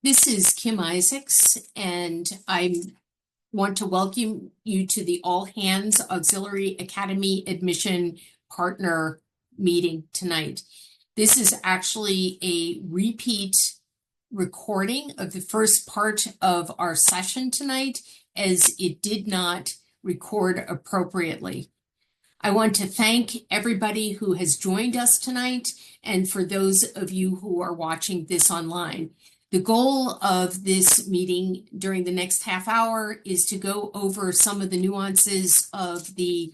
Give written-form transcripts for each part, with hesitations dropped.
This is Kim Isaacs, and I want to welcome you to the All Hands Auxiliary Academy Admission Partner meeting tonight. This is actually a repeat recording of the first part of our session tonight, as it did not record appropriately. I want to thank everybody who has joined us tonight, and for those of you who are watching this online. The goal of this meeting during the next half hour is to go over some of the nuances of the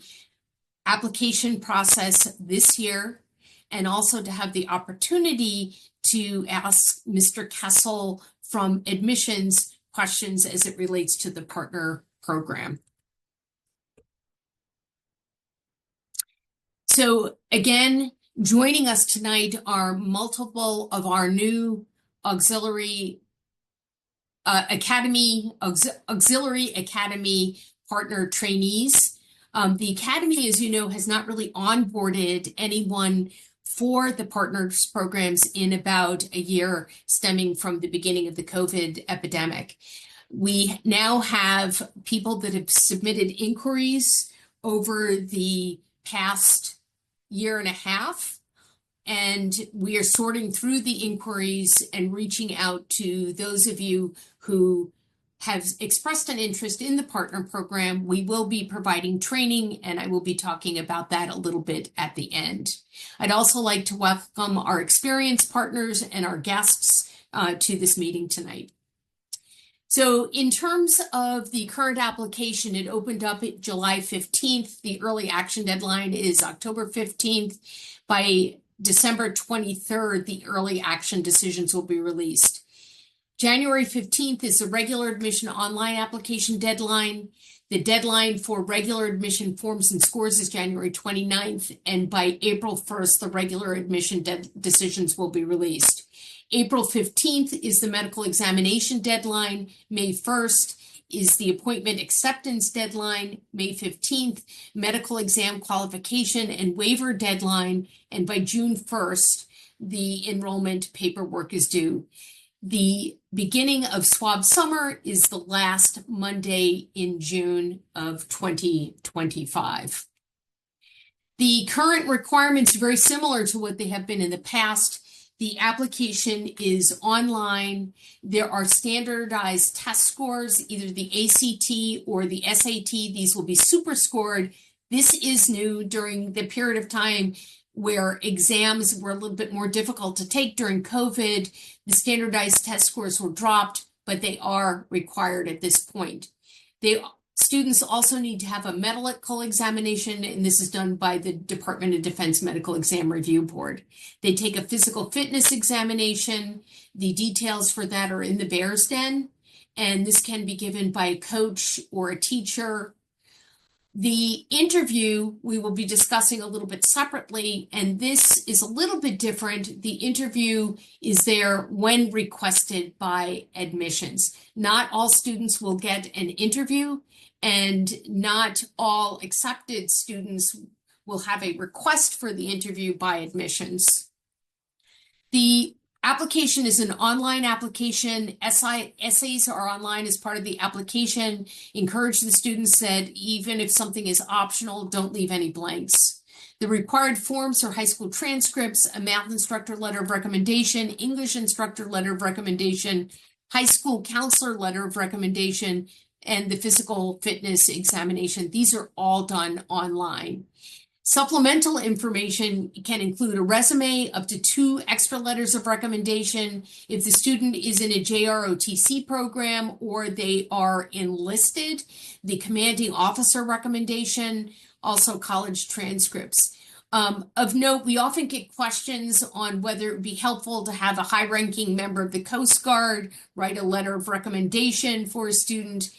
application process this year, and also to have the opportunity to ask Mr. Kessel from admissions questions as it relates to the partner program. So again, joining us tonight are multiple of our new auxiliary academy partner trainees. The academy, as you know, has not really onboarded anyone for the partners programs in about a year, stemming from the beginning of the COVID epidemic. We now have people that have submitted inquiries over the past year and a half, and we are sorting through the inquiries and reaching out to those of you who have expressed an interest in the partner program. We will be providing training, and I will be talking about that a little bit at the end. I'd also like to welcome our experienced partners and our guests to this meeting tonight. So in terms of the current application, it opened up at July 15th. The early action deadline is October 15th. By December 23rd, the early action decisions will be released. January 15th is the regular admission online application deadline. The deadline for regular admission forms and scores is January 29th, and by April 1st, the regular admission decisions will be released. April 15th is the medical examination deadline. May 1st is the appointment acceptance deadline. May 15th, medical exam qualification and waiver deadline. And by June 1st, the enrollment paperwork is due. The beginning of swab summer is the last Monday in June of 2025. The current requirements are very similar to what they have been in the past. The application is online. There are standardized test scores, either the ACT or the SAT. These will be super scored. This is new during the period of time where exams were a little bit more difficult to take during COVID. The standardized test scores were dropped, but they are required at this point. Students also need to have a medical examination, and this is done by the Department of Defense Medical Exam Review Board. They take a physical fitness examination. The details for that are in the Bears Den, and this can be given by a coach or a teacher. The interview we will be discussing a little bit separately, and this is a little bit different. The interview is there when requested by admissions. Not all students will get an interview, and not all accepted students will have a request for the interview by admissions. The application is an online application. Essays are online as part of the application. Encourage the students that even if something is optional, don't leave any blanks. The required forms are high school transcripts, a math instructor letter of recommendation, English instructor letter of recommendation, high school counselor letter of recommendation, and the physical fitness examination. These are all done online. Supplemental information can include a resume, up to 2 extra letters of recommendation if the student is in a JROTC program or they are enlisted, the commanding officer recommendation, also college transcripts. Of note, we often get questions on whether it would be helpful to have a high-ranking member of the Coast Guard write a letter of recommendation for a student.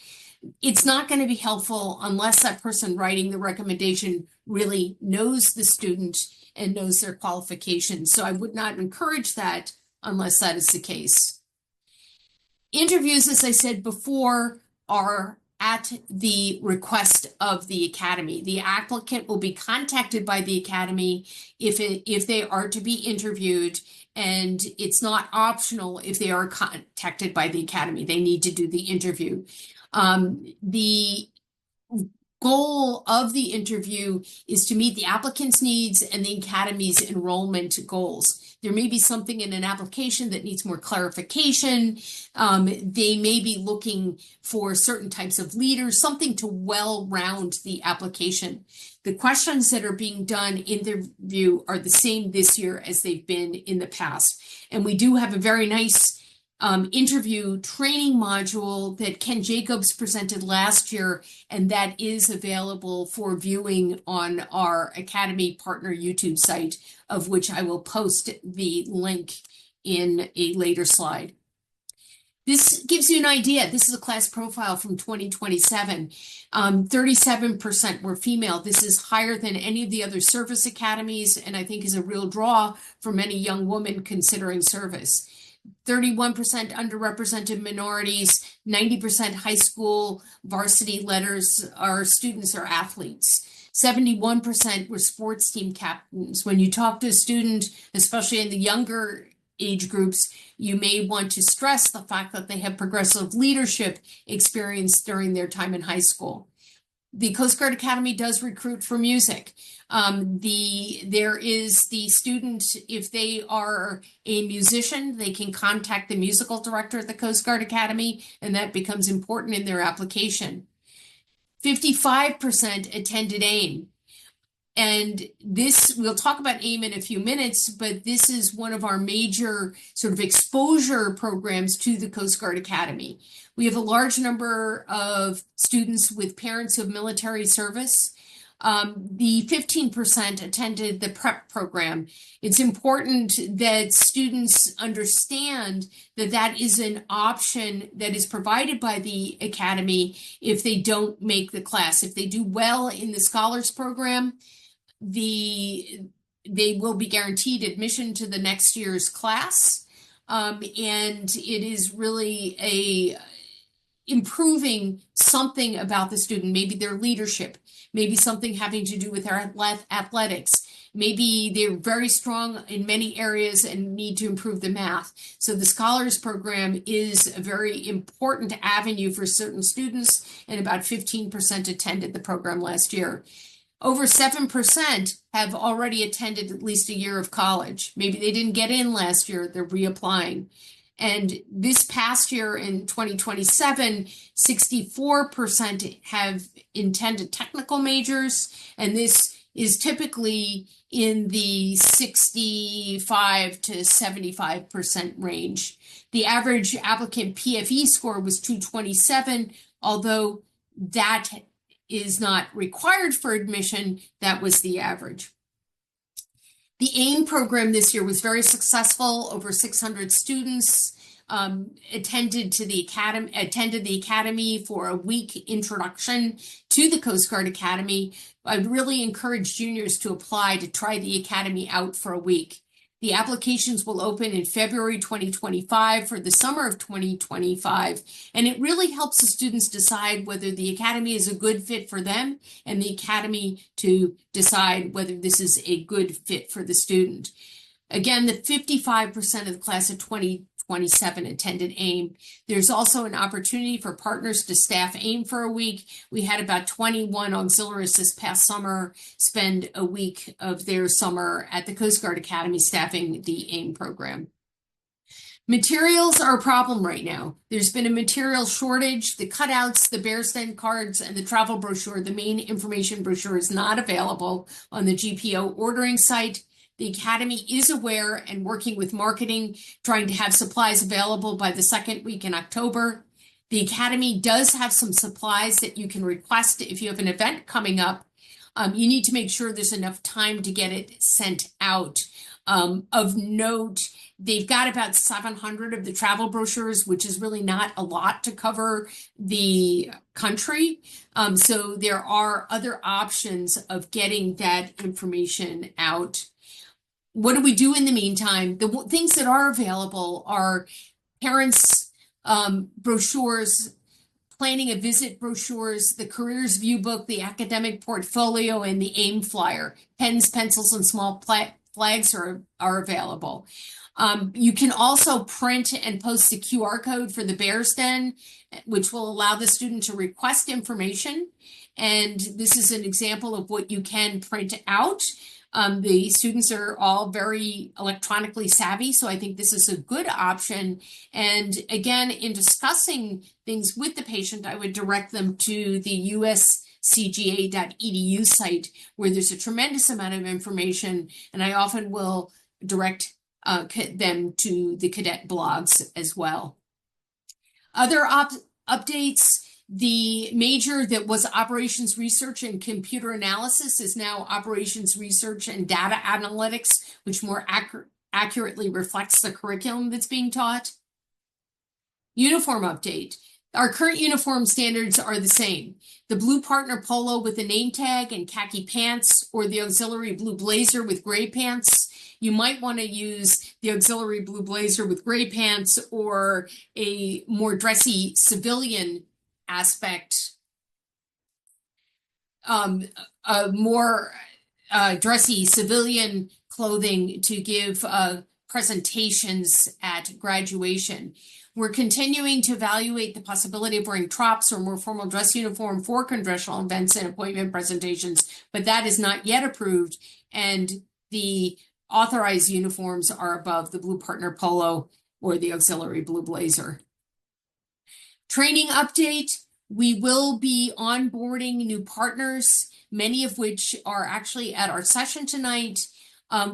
It's not going to be helpful unless that person writing the recommendation really knows the student and knows their qualifications. So I would not encourage that unless that is the case. Interviews, as I said before, are at the request of the Academy. The applicant will be contacted by the Academy if they are to be interviewed, and it's not optional if they are contacted by the Academy. They need to do the interview. The goal of the interview is to meet the applicant's needs and the Academy's enrollment goals. There may be something in an application that needs more clarification. They may be looking for certain types of leaders, something to well-round the application. The questions that are being done in the review are the same this year as they've been in the past. And we do have a very nice interview training module that Ken Jacobs presented last year, and that is available for viewing on our Academy Partner YouTube site, of which I will post the link in a later slide. This gives you an idea. This is a class profile from 2027. 37% were female. This is higher than any of the other service academies, and I think is a real draw for many young women considering service. 31% underrepresented minorities, 90% high school varsity letters, our students are athletes. 71% were sports team captains. When you talk to a student, especially in the younger age groups, you may want to stress the fact that they have progressive leadership experience during their time in high school. The Coast Guard Academy does recruit for music. There is the student, if they are a musician, they can contact the musical director at the Coast Guard Academy, and that becomes important in their application. 55% attended AIM. And this, we'll talk about AIM in a few minutes, but this is one of our major sort of exposure programs to the Coast Guard Academy. We have a large number of students with parents of military service. The 15% attended the prep program. It's important that students understand that that is an option that is provided by the Academy if they don't make the class. If they do well in the scholars program, they will be guaranteed admission to the next year's class. And it is really improving something about the student, maybe their leadership, maybe something having to do with their athletics. Maybe they're very strong in many areas and need to improve the math. So the Scholars Program is a very important avenue for certain students, and about 15% attended the program last year. Over 7% have already attended at least a year of college. Maybe they didn't get in last year, they're reapplying. And this past year in 2027, 64% have intended technical majors, and this is typically in the 65 to 75% range. The average applicant PFE score was 227, although that is not required for admission, that was the average. The AIM program this year was very successful. Over 600 students attended the Academy for a week introduction to the Coast Guard Academy. I'd really encourage juniors to apply to try the Academy out for a week. The applications will open in February 2025 for the summer of 2025, and it really helps the students decide whether the Academy is a good fit for them and the Academy to decide whether this is a good fit for the student. Again, the 55% of the class of 2027 attended AIM. There's also an opportunity for partners to staff AIM for a week. We had about 21 auxiliaries this past summer spend a week of their summer at the Coast Guard Academy staffing the AIM program. Materials are a problem right now. There's been a material shortage. The cutouts, the bear stand cards, and the travel brochure, the main information brochure, is not available on the GPO ordering site. The Academy is aware and working with marketing, trying to have supplies available by the second week in October. The Academy does have some supplies that you can request if you have an event coming up. You need to make sure there's enough time to get it sent out. Of note, they've got about 700 of the travel brochures, which is really not a lot to cover the country. So there are other options of getting that information out. What do we do in the meantime? The things that are available are parents' brochures, planning a visit brochures, the careers view book, the academic portfolio, and the AIM flyer. Pens, pencils, and small flags are available. You can also print and post a QR code for the Bears Den, which will allow the student to request information. And this is an example of what you can print out. The students are all very electronically savvy, so I think this is a good option. And again, in discussing things with the patient, I would direct them to the uscga.edu site, where there's a tremendous amount of information, and I often will direct them to the cadet blogs as well. Other updates. The major that was operations research and computer analysis is now operations research and data analytics, which more accurately reflects the curriculum that's being taught. Uniform update. Our current uniform standards are the same. The blue partner polo with a name tag and khaki pants, or the auxiliary blue blazer with gray pants. You might want to use the auxiliary blue blazer with gray pants, or a more dressy civilian aspect, a more dressy civilian clothing to give presentations at graduation. We're continuing to evaluate the possibility of wearing TROPS or more formal dress uniform for congressional events and appointment presentations, but that is not yet approved, and the authorized uniforms are above the blue partner polo or the auxiliary blue blazer. Training update. We will be onboarding new partners, many of which are actually at our session tonight.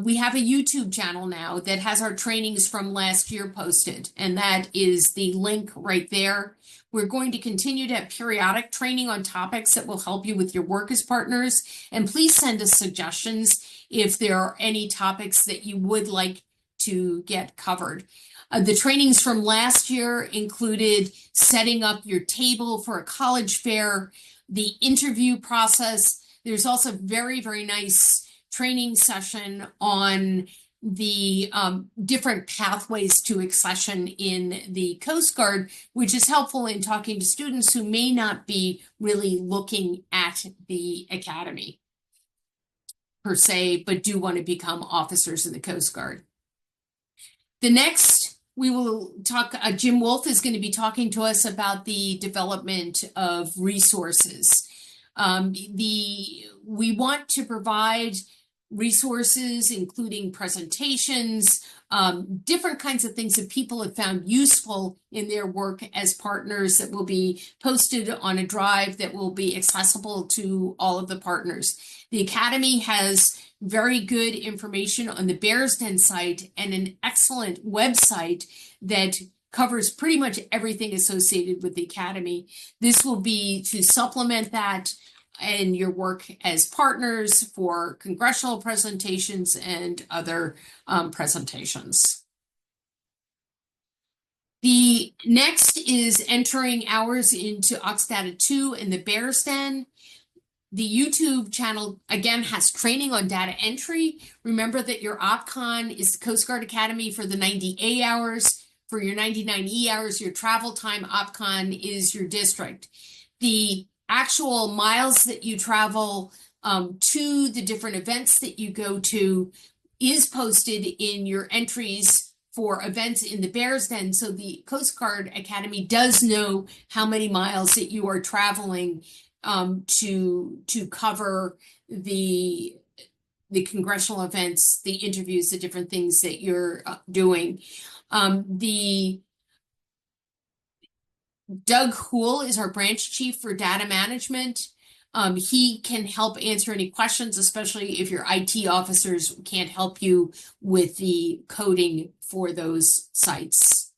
We have a YouTube channel now that has our trainings from last year posted, and that is the link right there. We're going to continue to have periodic training on topics that will help you with your work as partners, and please send us suggestions if there are any topics that you would like to get covered. The trainings from last year included setting up your table for a college fair, the interview process. There's also very, very nice training session on the different pathways to accession in the Coast Guard, which is helpful in talking to students who may not be really looking at the academy per se, but do want to become officers in the Coast Guard. The next, we will talk, Jim Wolf is going to be talking to us about the development of resources. We want to provide resources, including presentations, different kinds of things that people have found useful in their work as partners, that will be posted on a drive that will be accessible to all of the partners. The Academy has very good information on the Bears Den site and an excellent website that covers pretty much everything associated with the Academy. This will be to supplement that in your work as partners for congressional presentations and other presentations. The next is entering hours into Oxdata 2 and the Bears Den. The YouTube channel, again, has training on data entry. Remember that your OpCon is the Coast Guard Academy for the 90A hours. For your 99E hours, your travel time OpCon is your district. The actual miles that you travel to the different events that you go to is posted in your entries for events in the Bears Den. So the Coast Guard Academy does know how many miles that you are traveling to cover the congressional events, the interviews, the different things that you're doing. The Doug Houle is our branch chief for data management. He can help answer any questions, especially if your IT officers can't help you with the coding for those sites.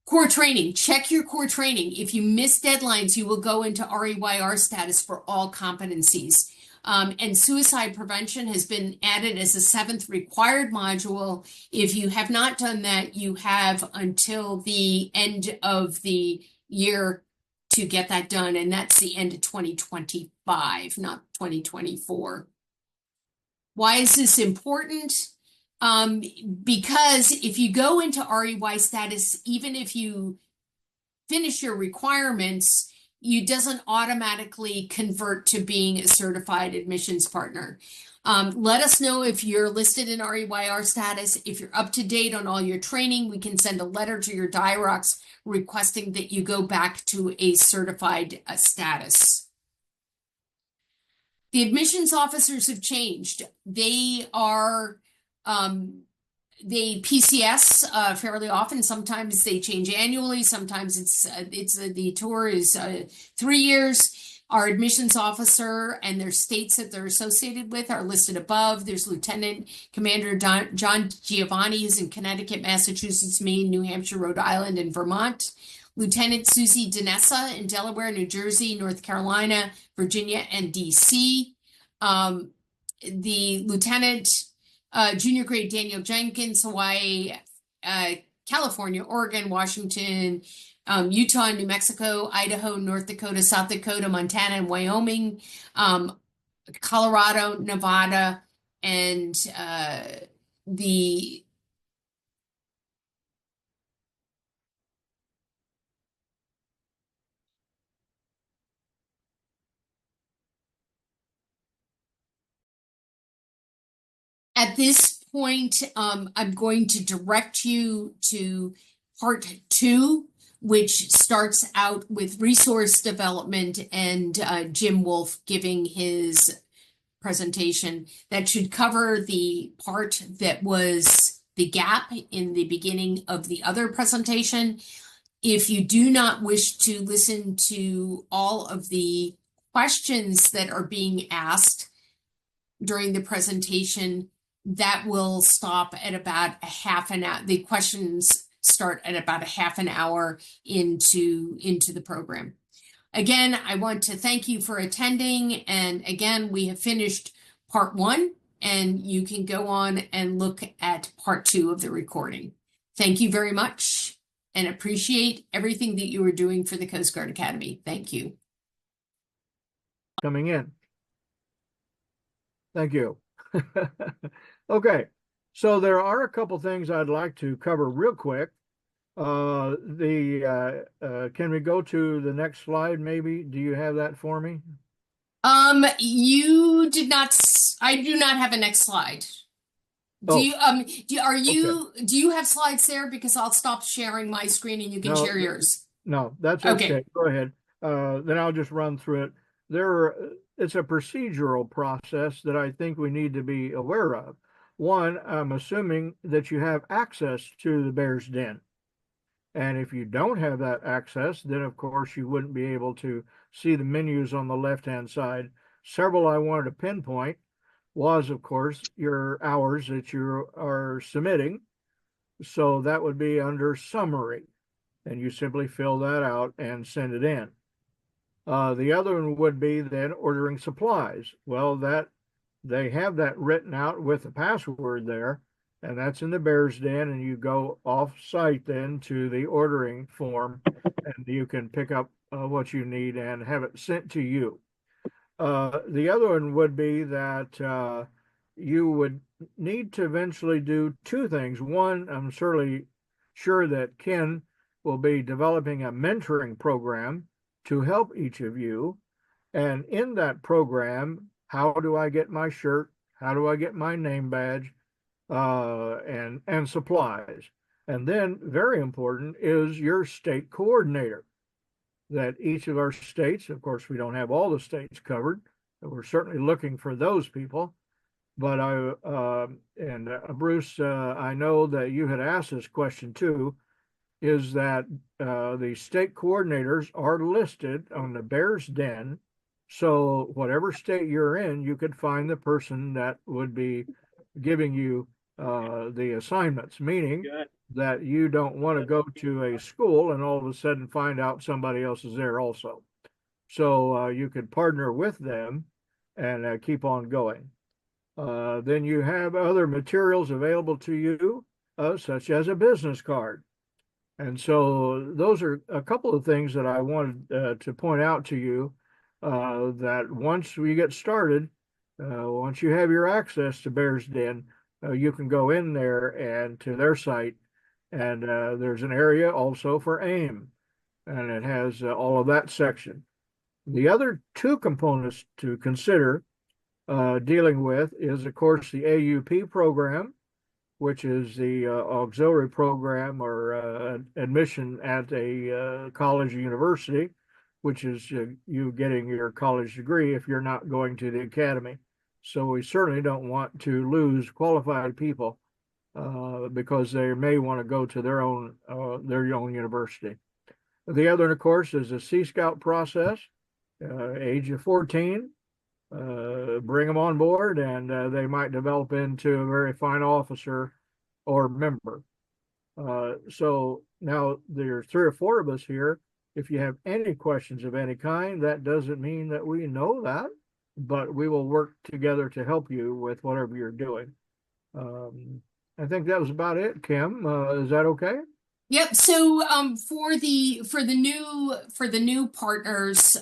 Core training, check your core training. If you miss deadlines, you will go into REYR status for all competencies. And suicide prevention has been added as a 7th required module. If you have not done that, you have until the end of the year to get that done. And that's the end of 2025, not 2024. Why is this important? Because if you go into REY status, even if you finish your requirements, you doesn't automatically convert to being a certified admissions partner. Let us know if you're listed in REYR status. If you're up to date on all your training, we can send a letter to your DIROCS requesting that you go back to a certified status. The admissions officers have changed. They are they PCS fairly often. Sometimes they change annually. Sometimes the tour is 3 years. Our admissions officer and their states that they're associated with are listed above. There's Lieutenant Commander John Giovanni, who's in Connecticut, Massachusetts, Maine, New Hampshire, Rhode Island, and Vermont. Lieutenant Susie Danessa in Delaware, New Jersey, North Carolina, Virginia, and DC. The Lieutenant Junior Grade Daniel Jenkins, Hawaii, California, Oregon, Washington, Utah, New Mexico, Idaho, North Dakota, South Dakota, Montana, and Wyoming, Colorado, Nevada, and the at this point, I'm going to direct you to part 2, which starts out with resource development and Jim Wolf giving his presentation. That should cover the part that was the gap in the beginning of the other presentation. If you do not wish to listen to all of the questions that are being asked during the presentation, that will stop at about a half an hour. The questions start at about a half an hour into the program. Again, I want to thank you for attending. And again, we have finished part 1, and you can go on and look at part 2 of the recording. Thank you very much and appreciate everything that you are doing for the Coast Guard Academy. Thank you. Coming in. Thank you. Okay, so there are a couple things I'd like to cover real quick. Can we go to the next slide, maybe? Do you have that for me? You did not. I do not have a next slide. Do you do you have slides there? Because I'll stop sharing my screen and you can share yours. No, that's okay. Go ahead. Then I'll just run through it. It's a procedural process that I think we need to be aware of. One, I'm assuming that you have access to the Bears Den. And if you don't have that access, then of course you wouldn't be able to see the menus on the left-hand side. Several I wanted to pinpoint was, of course, your hours that you are submitting. So that would be under summary. And you simply fill that out and send it in. The other one would be then ordering supplies. Well, they have that written out with a password there, and that's in the Bears Den, and you go off-site then to the ordering form, and you can pick up what you need and have it sent to you. The other one would be that you would need to eventually do 2 things. One, I'm certainly sure that Ken will be developing a mentoring program to help each of you. And in that program, how do I get my shirt? How do I get my name badge? And supplies. And then very important is your state coordinator, that each of our states, of course, we don't have all the states covered, but we're certainly looking for those people. But Bruce, I know that you had asked this question too, is that the state coordinators are listed on the Bears Den. So whatever state you're in, you could find the person that would be giving you the assignments, meaning that you don't want to go to a school and all of a sudden find out somebody else is there also. So you could partner with them and keep on going. Then you have other materials available to you, such as a business card. And so those are a couple of things that I wanted to point out to you, that once we get started, once you have your access to Bears Den, you can go in there and to their site, and there's an area also for AIM, and it has all of that section. The other 2 components to consider dealing with is, of course, the AUP program, which is the auxiliary program or admission at a college or university, which is you getting your college degree if you're not going to the academy. So we certainly don't want to lose qualified people because they may want to go to their own university. The other, of course, is the Sea Scout process. Age of 14, bring them on board, and they might develop into a very fine officer or member. So now there's 3 or 4 of us here. If you have any questions of any kind, that doesn't mean that we know that, but we will work together to help you with whatever you're doing. I think that was about it, Kim. Is that okay? Yep. So for the new partners,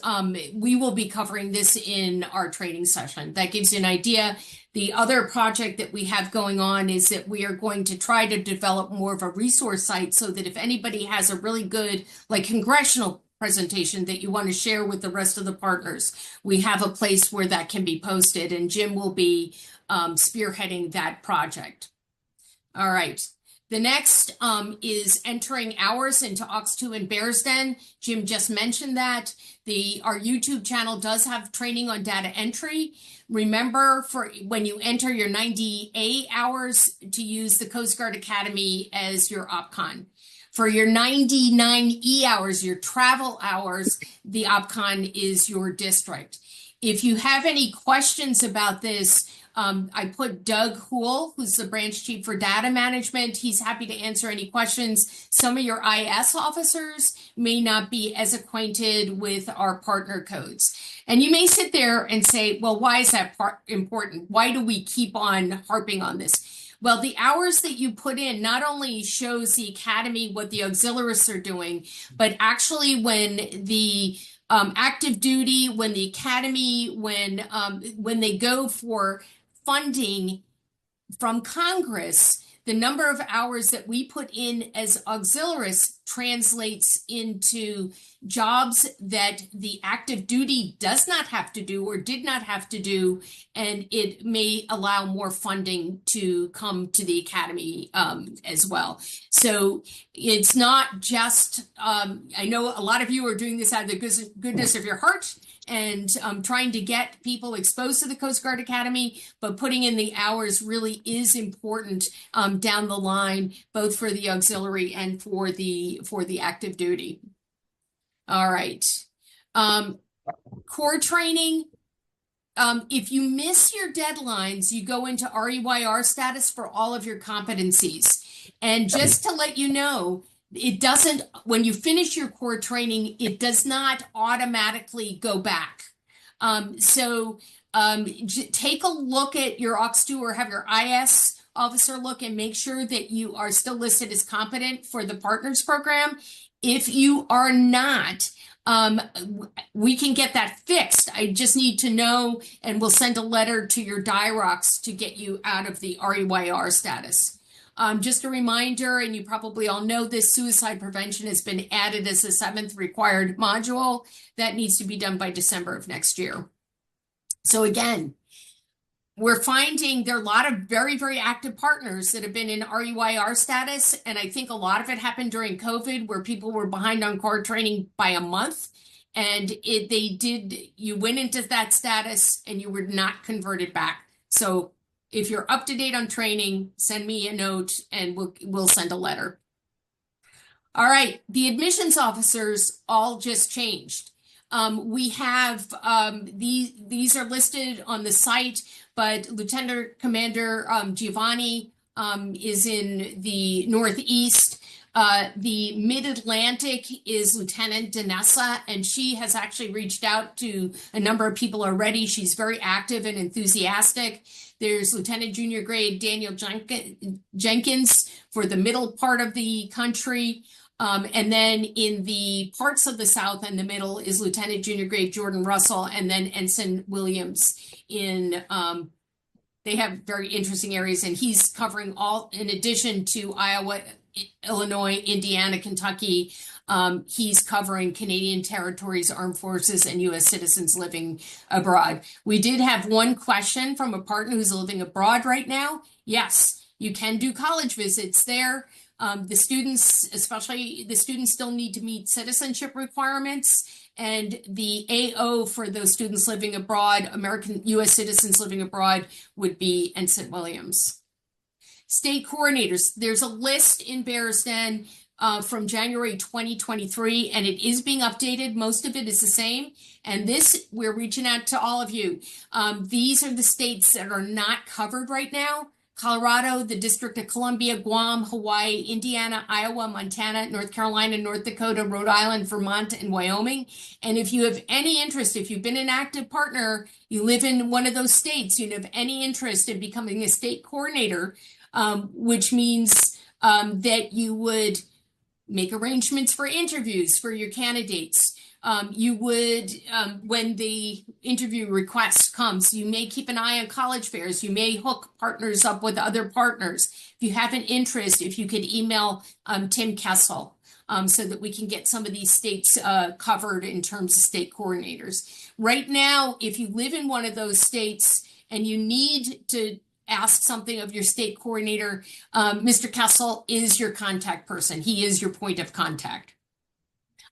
we will be covering this in our training session. That gives you an idea. The other project that we have going on is that we are going to try to develop more of a resource site so that if anybody has a really good like congressional presentation that you want to share with the rest of the partners, we have a place where that can be posted, and Jim will be spearheading that project. All right. The next is entering hours into Aux2 and Bears Den. Jim just mentioned that. Our YouTube channel does have training on data entry. Remember, for when you enter your 90A hours, to use the Coast Guard Academy as your OPCON. For your 99E hours, your travel hours, the OPCON is your district. If you have any questions about this, I put Doug Houle, who's the branch chief for data management. He's happy to answer any questions. Some of your IS officers may not be as acquainted with our partner codes. And you may sit there and say, well, why is that part important? Why do we keep on harping on this? Well, the hours that you put in not only shows the academy what the auxiliaries are doing, but actually when the active duty, when the academy, when they go for funding from Congress, the number of hours that we put in as auxiliaries translates into jobs that the active duty does not have to do or did not have to do, and it may allow more funding to come to the academy as well. So it's not just, I know a lot of you are doing this out of the goodness of your heart and trying to get people exposed to the Coast Guard Academy, but putting in the hours really is important down the line, both for the auxiliary and for the active duty. All right. Core training. If you miss your deadlines, you go into REYR status for all of your competencies. And just to let you know, it doesn't, when you finish your core training, it does not automatically go back. So take a look at your OX2 or have your IS officer look and make sure that you are still listed as competent for the partners program. If you are not, we can get that fixed. I just need to know, and we'll send a letter to your DIROCs to get you out of the REYR status. Just a reminder, and you probably all know this, suicide prevention has been added as a 7th required module. That needs to be done by December of next year. So again, we're finding there are a lot of very, very active partners that have been in REYR status. And I think a lot of it happened during COVID where people were behind on core training by a month. And you went into that status and you were not converted back. So if you're up to date on training, send me a note and we'll send a letter. All right, the admissions officers all just changed. We have these are listed on the site, but Lieutenant Commander Giovanni is in the Northeast. The Mid-Atlantic is Lieutenant Danessa, and she has actually reached out to a number of people already. She's very active and enthusiastic. There's Lieutenant Junior Grade Daniel Jenkins for the middle part of the country. And then in the parts of the South and the middle is Lieutenant Junior Grade Jordan Russell, and then Ensign Williams in, they have very interesting areas, and he's covering all, in addition to Iowa, Illinois, Indiana, Kentucky, He's covering Canadian territories, armed forces, and U.S. citizens living abroad. We did have one question from a partner who's living abroad right now. Yes, you can do college visits there. The students, especially the students, still need to meet citizenship requirements. And the AO for those students living abroad, American U.S. citizens living abroad, would be Ensign Williams. State coordinators, there's a list in Bears Den from January 2023, and it is being updated. Most of it is the same. And this, we're reaching out to all of you. These are the states that are not covered right now: Colorado, the District of Columbia, Guam, Hawaii, Indiana, Iowa, Montana, North Carolina, North Dakota, Rhode Island, Vermont, and Wyoming. And if you have any interest, if you've been an active partner, you live in one of those states, you have any interest in becoming a state coordinator, which means that you would make arrangements for interviews for your candidates. You would, when the interview request comes, you may keep an eye on college fairs. You may hook partners up with other partners. If you have an interest, if you could email Tim Kessel so that we can get some of these states covered in terms of state coordinators. Right now, if you live in one of those states and you need to ask something of your state coordinator, Mr. Kessel is your contact person. He is your point of contact.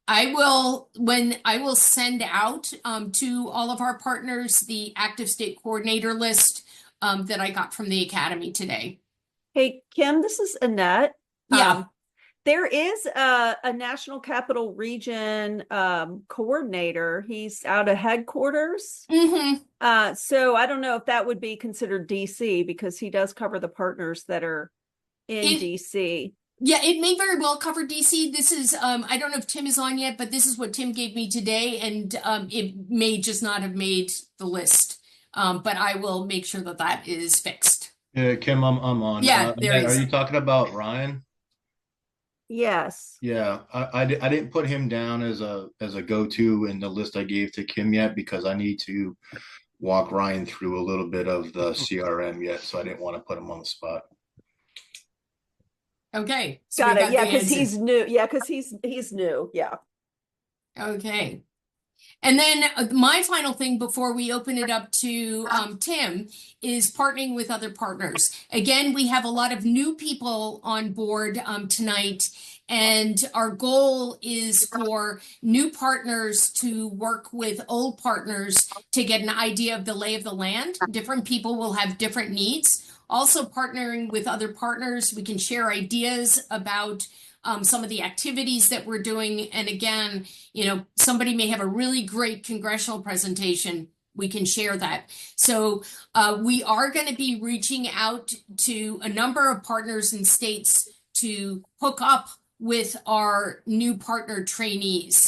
I will send out to all of our partners the active state coordinator list that I got from the Academy today. Hey, Kim, this is Annette. Yeah. There is a National Capital Region coordinator. He's out of headquarters. Mm-hmm. So I don't know if that would be considered DC, because he does cover the partners that are in DC. Yeah, it may very well cover DC. This is, I don't know if Tim is on yet, but this is what Tim gave me today, and it may just not have made the list. But I will make sure that that is fixed. Yeah, Kim, I'm on. Yeah, there Annette, is. are you talking about Ryan? Yes. Yeah, I didn't put him down as a go-to in the list I gave to Kim yet, because I need to walk Ryan through a little bit of the CRM yet, so I didn't want to put him on the spot. Okay. So Got we it. Yeah, the because answer. he's new. Yeah, because he's new. Yeah. Okay. And then my final thing before we open it up to Tim is partnering with other partners. Again, we have a lot of new people on board tonight, and our goal is for new partners to work with old partners to get an idea of the lay of the land. Different people will have different needs. Also, partnering with other partners, we can share ideas about some of the activities that we're doing. And again, somebody may have a really great congressional presentation. We can share that. So we are going to be reaching out to a number of partners and states to hook up with our new partner trainees.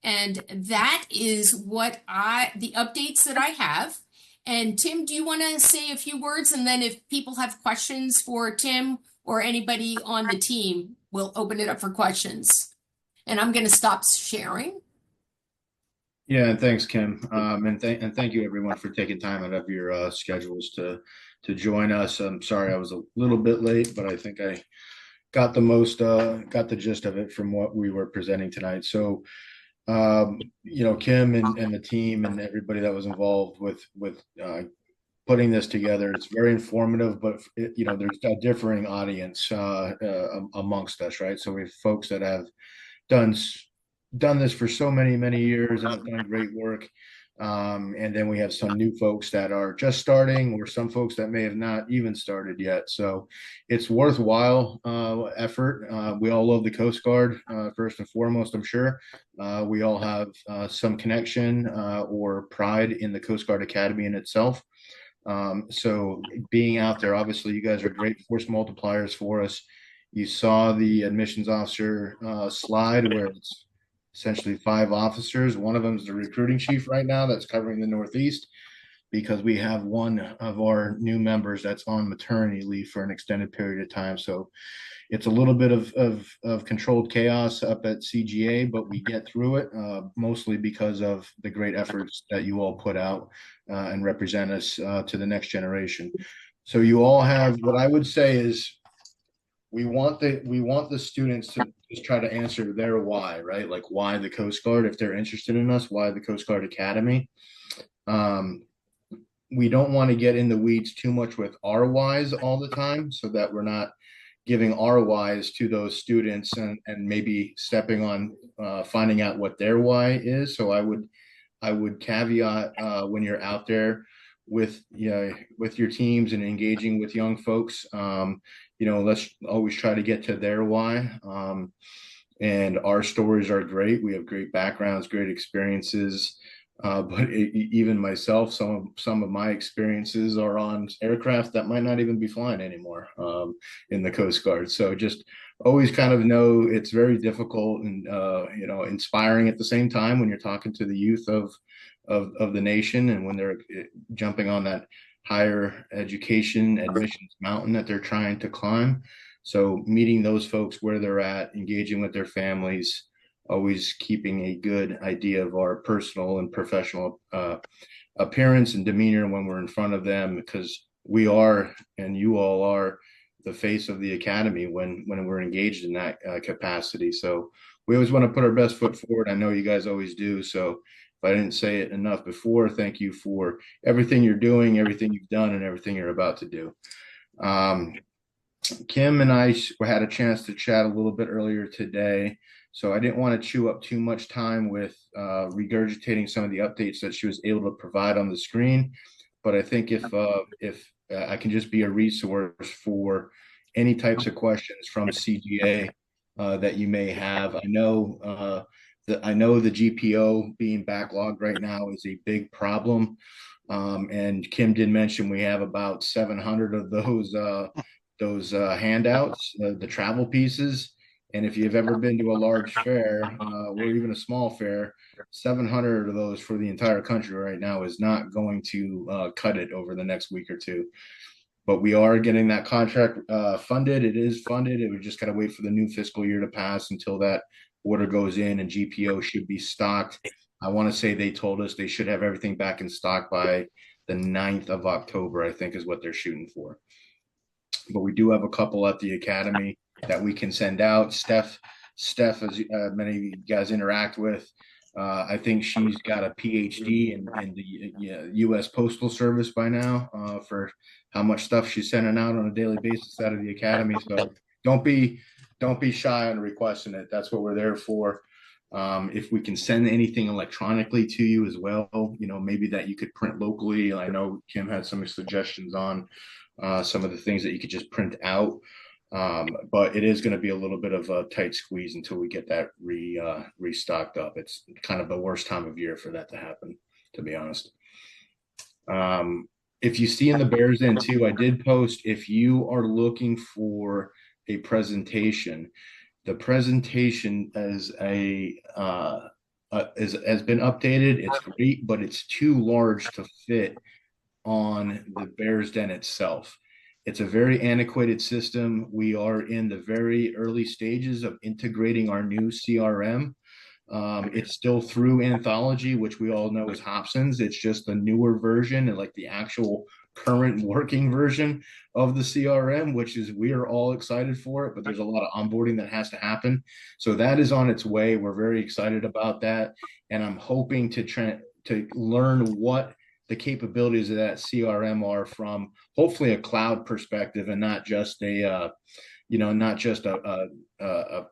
And that is the updates that I have. And Tim, do you want to say a few words? And then if people have questions for Tim or anybody on the team, we'll open it up for questions. And I'm going to stop sharing. Yeah, and thanks, Kim. And thank you everyone for taking time out of your schedules to join us. I'm sorry I was a little bit late, but I think I got the gist of it from what we were presenting tonight. So Kim and the team and everybody that was involved with putting this together, it's very informative, but there's a differing audience amongst us, right? So we have folks that have done this for so many years and have done great work, and then we have some new folks that are just starting, or some folks that may have not even started yet. So it's worthwhile effort. We all love the Coast Guard, first and foremost, I'm sure. We all have some connection or pride in the Coast Guard Academy in itself. So being out there, obviously you guys are great force multipliers for us. You saw the admissions officer slide where it's essentially 5 officers. One of them is the recruiting chief right now that's covering the Northeast, because we have one of our new members that's on maternity leave for an extended period of time. So it's a little bit of controlled chaos up at CGA, but we get through it mostly because of the great efforts that you all put out and represent us to the next generation. So you all have, what I would say is, we want the students to just try to answer their why, right? Like why the Coast Guard, if they're interested in us, why the Coast Guard Academy. We don't want to get in the weeds too much with our whys all the time, so that we're not giving our whys to those students and maybe stepping on finding out what their why is. So I would caveat when you're out there with with your teams and engaging with young folks, let's always try to get to their why. And our stories are great. We have great backgrounds, great experiences. But even myself, some of my experiences are on aircraft that might not even be flying anymore in the Coast Guard. So just always kind of know it's very difficult and inspiring at the same time when you're talking to the youth of the nation, and when they're jumping on that higher education admissions mountain that they're trying to climb. So meeting those folks where they're at, engaging with their families, always keeping a good idea of our personal and professional appearance and demeanor when we're in front of them, because we are, and you all are, the face of the academy when we're engaged in that capacity. So we always want to put our best foot forward. I know you guys always do. So if I didn't say it enough before, thank you for everything you're doing, everything you've done, and everything you're about to do. Kim and I had a chance to chat a little bit earlier today, so I didn't want to chew up too much time with regurgitating some of the updates that she was able to provide on the screen. But I think if I can just be a resource for any types of questions from CGA that you may have. I know the GPO being backlogged right now is a big problem. And Kim did mention we have about 700 of those handouts, the travel pieces. And if you've ever been to a large fair or even a small fair, 700 of those for the entire country right now is not going to cut it over the next week or two. But we are getting that contract funded. It is funded. We just got to wait for the new fiscal year to pass until that order goes in, and GPO should be stocked. I want to say they told us they should have everything back in stock by the 9th of October, I think is what they're shooting for. But we do have a couple at the academy that we can send out. Steph, as many of you guys interact with, I think she's got a PhD in the U.S. Postal Service by now for how much stuff she's sending out on a daily basis out of the academy. So don't be shy on requesting it. That's what we're there for. If we can send anything electronically to you as well, maybe that you could print locally. I know Kim had some suggestions on some of the things that you could just print out. But it is going to be a little bit of a tight squeeze until we get that restocked up. It's kind of the worst time of year for that to happen, to be honest. If you see in the Bears Den too, I did post, if you are looking for a presentation, the presentation has been updated. It's great, but it's too large to fit on the Bears Den itself. It's a very antiquated system. We are in the very early stages of integrating our new CRM. It's still through Anthology, which we all know is Hobson's. It's just the newer version and like the actual current working version of the CRM, which is, we are all excited for it, but there's a lot of onboarding that has to happen. So that is on its way. We're very excited about that. And I'm hoping to learn what the capabilities of that CRM are from hopefully a cloud perspective, and not just a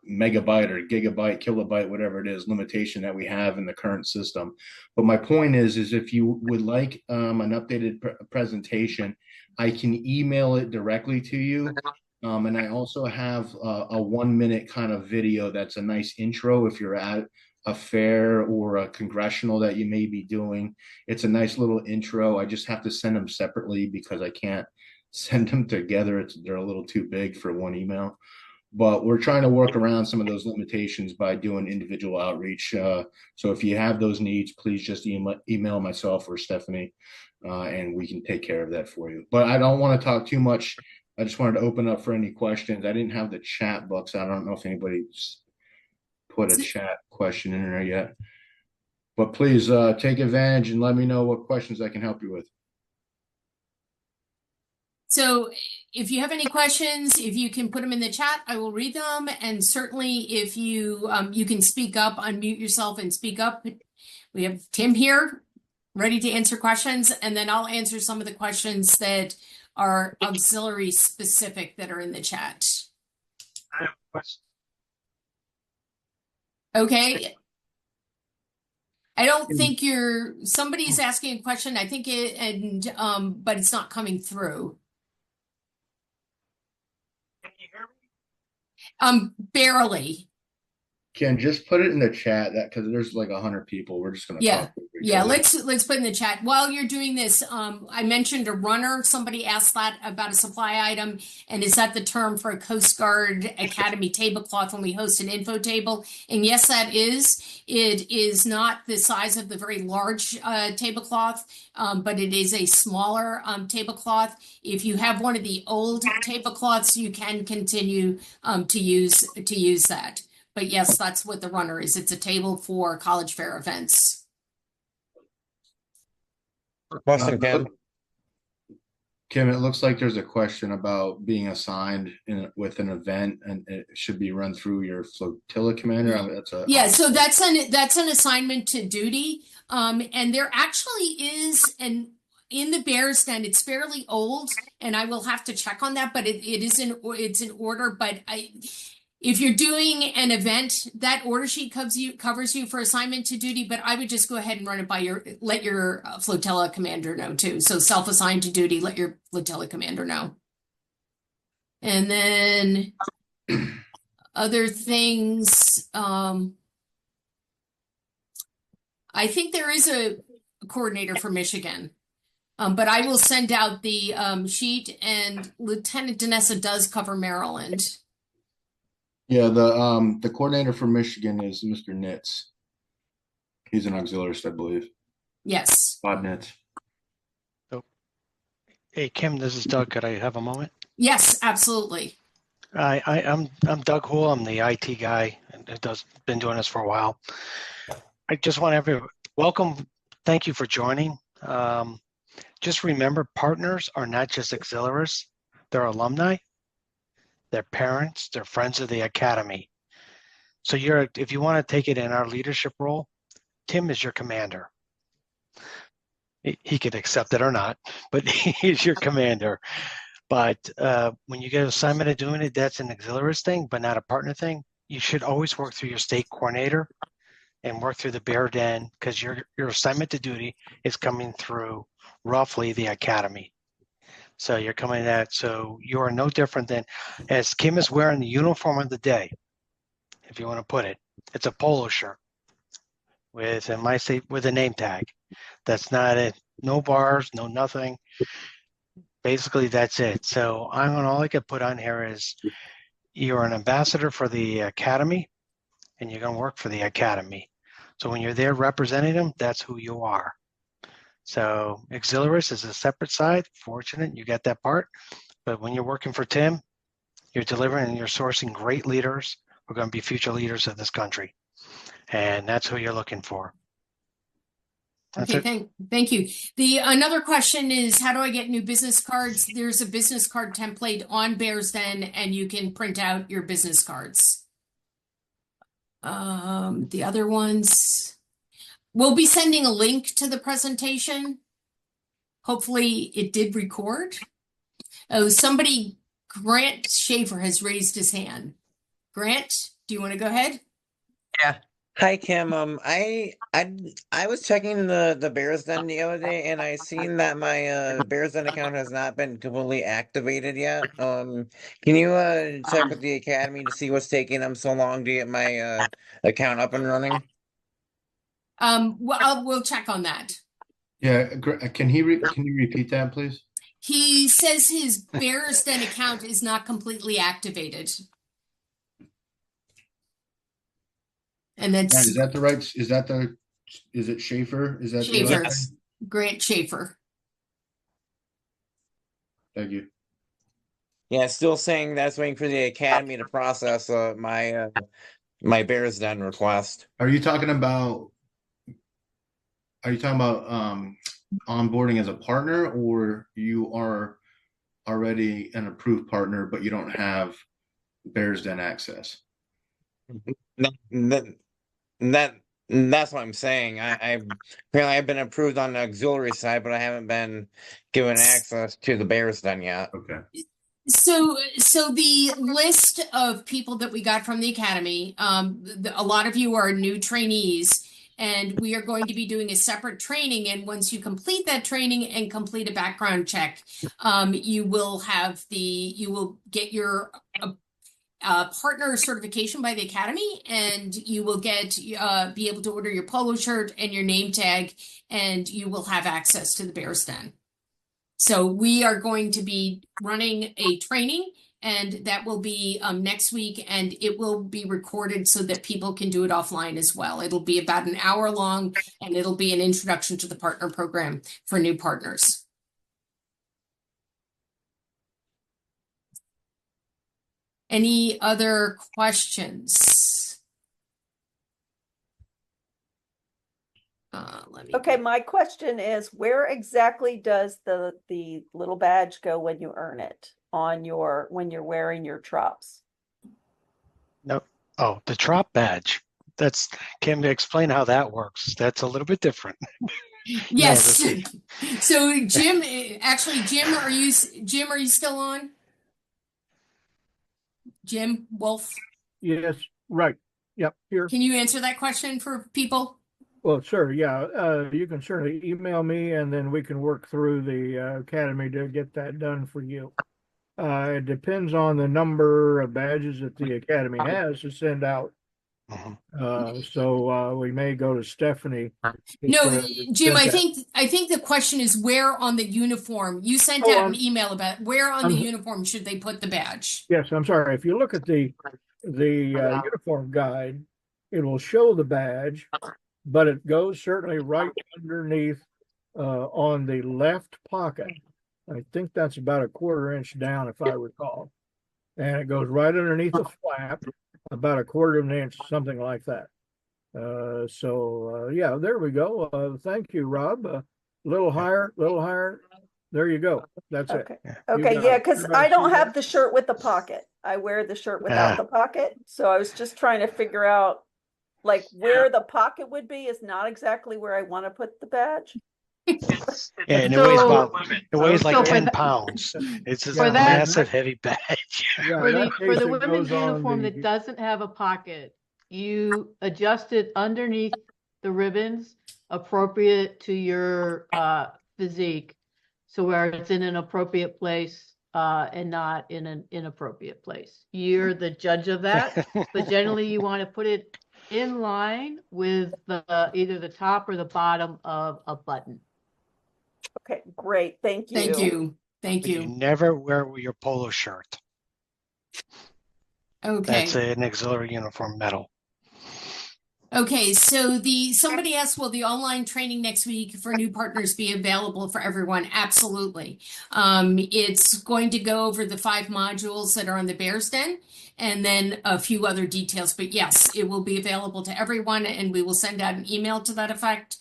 megabyte or gigabyte, kilobyte, whatever it is, limitation that we have in the current system. But my point is if you would like an updated presentation, I can email it directly to you. And I also have a 1-minute kind of video that's a nice intro if you're at a fair or a congressional that you may be doing. It's a nice little intro. I just have to send them separately because I can't send them together. They're a little too big for one email. But we're trying to work around some of those limitations by doing individual outreach. So if you have those needs, please just email myself or Stephanie, and we can take care of that for you. But I don't want to talk too much. I just wanted to open up for any questions. I didn't have the chat box. I don't know if anybody's put a chat question in there yet. But please take advantage and let me know what questions I can help you with. So if you have any questions, if you can put them in the chat, I will read them. And certainly if you you can speak up, unmute yourself and speak up. We have Tim here ready to answer questions, and then I'll answer some of the questions that are auxiliary specific that are in the chat. I have a question. Okay. I don't think somebody's asking a question. I think but it's not coming through. Can you hear me? Barely. Ken, just put it in the chat because there's like 100 people. We're just gonna Yeah. talk. Yeah, let's put in the chat. While you're doing this, I mentioned a runner. Somebody asked that about a supply item, and is that the term for a Coast Guard Academy tablecloth when we host an info table? And yes, that is. It is not the size of the very large tablecloth, but it is a smaller tablecloth. If you have one of the old tablecloths, you can continue to use that. But yes, that's what the runner is. It's a table for college fair events. Question, Ken. Kim, it looks like there's a question about being assigned with an event, and it should be run through your flotilla commander. I mean, So that's an assignment to duty. And there actually is in the Bears Den. It's fairly old, and I will have to check on that. But it's in order. But if you're doing an event, that order sheet covers you for assignment to duty, but I would just go ahead and run it by let your flotilla commander know too. So self-assigned to duty, let your flotilla commander know. And then other things, I think there is a coordinator for Michigan, but I will send out the sheet, and Lieutenant Danessa does cover Maryland. Yeah, the coordinator for Michigan is Mr. Nitz. He's an auxiliarist, I believe. Yes. Bob Nitz. Hey, Kim, this is Doug. Could I have a moment? Yes, absolutely. I'm Doug Hool. I'm the IT guy and been doing this for a while. I just want to welcome. Thank you for joining. Just remember, partners are not just auxiliaries; they're alumni. They're parents, they're friends of the academy. So if you want to take it in our leadership role, Tim is your commander. He could accept it or not, but he's your commander. But when you get an assignment of doing it, that's an auxiliaries thing, but not a partner thing. You should always work through your state coordinator and work through the Bear Den, because your assignment to duty is coming through roughly the academy. So you're coming at, so you are no different than, as Kim is wearing the uniform of the day, if you want to put it. It's a polo shirt with a name tag. That's not it. No bars, no nothing. Basically, that's it. So all I could put on here is you're an ambassador for the academy, and you're going to work for the academy. So when you're there representing them, that's who you are. So auxiliaries is a separate side. Fortunate you get that part. But when you're working for Tim, you're delivering and you're sourcing great leaders who are going to be future leaders of this country. And that's who you're looking for. That's okay, thank you. Another question is, how do I get new business cards? There's a business card template on Bears Den, and you can print out your business cards. The other ones, we'll be sending a link to the presentation. Hopefully it did record. Oh, Grant Schaefer has raised his hand. Grant, do you want to go ahead? Yeah. Hi, Kim. I was checking the Bears Den the other day, and I seen that my Bears Den account has not been completely activated yet. Can you check with the academy to see what's taking them so long to get my account up and running? We'll check on that. Yeah, can you repeat that, please? He says his Bears Den account is not completely activated. And that's Is that the right? Is it Schaefer? Is that Schaefer? the Grant Schaefer. Thank you. Yeah, still saying that's waiting for the academy to process my Bears Den request. Are you talking about onboarding as a partner, or you are already an approved partner, but you don't have Bears Den access. That, that that's what I'm saying. Apparently I've been approved on the auxiliary side, but I haven't been given access to the Bears Den yet. Okay. So the list of people that we got from the academy, a lot of you are new trainees, and we are going to be doing a separate training. And once you complete that training and complete a background check, you will get your partner certification by the academy, and you will be able to order your polo shirt and your name tag, and you will have access to the Bears Den. So we are going to be running a training, and that will be next week, and it will be recorded so that people can do it offline as well. It'll be about an hour long, and it'll be an introduction to the partner program for new partners. Any other questions? Okay, my question is, where exactly does the little badge go when you earn it when you're wearing your trops? No. Oh, the trop badge. Can we explain how that works? That's a little bit different. Yes. So Jim, are you still on? Jim Wolf? Yes, right. Yep, here. Can you answer that question for people? Well, sure, yeah. You can certainly email me, and then we can work through the academy to get that done for you. It depends on the number of badges that the academy has to send out. So we may go to Stephanie. No, Jim, I think the question is where on the uniform. You sent out an email about where on the uniform should they put the badge? Yes, I'm sorry. If you look at the uniform guide, it will show the badge, but it goes certainly right underneath on the left pocket. I think that's about a 1/4 inch down, if I recall. And it goes right underneath the flap, about a 1/4 of an inch, something like that. Yeah, there we go. Thank you, Rob. A little higher. There you go. That's Okay. it. Okay, yeah, because I don't have the shirt with the pocket. I wear the shirt without the pocket. So I was just trying to figure out like where the pocket would be is not exactly where I want to put the badge. And it weighs like 10 pounds. It's just a massive heavy badge. Yeah, for the women's uniform that doesn't have a pocket, you adjust it underneath the ribbons appropriate to your physique, so where it's in an appropriate place and not in an inappropriate place. You're the judge of that, but generally you want to put it in line with either the top or the bottom of a button. Okay, great. Thank you. Thank you. You never wear your polo shirt. Okay. That's an auxiliary uniform medal. Okay, so somebody asked, will the online training next week for new partners be available for everyone? Absolutely. It's going to go over the 5 modules that are on the Bears Den and then a few other details. But yes, it will be available to everyone, and we will send out an email to that effect.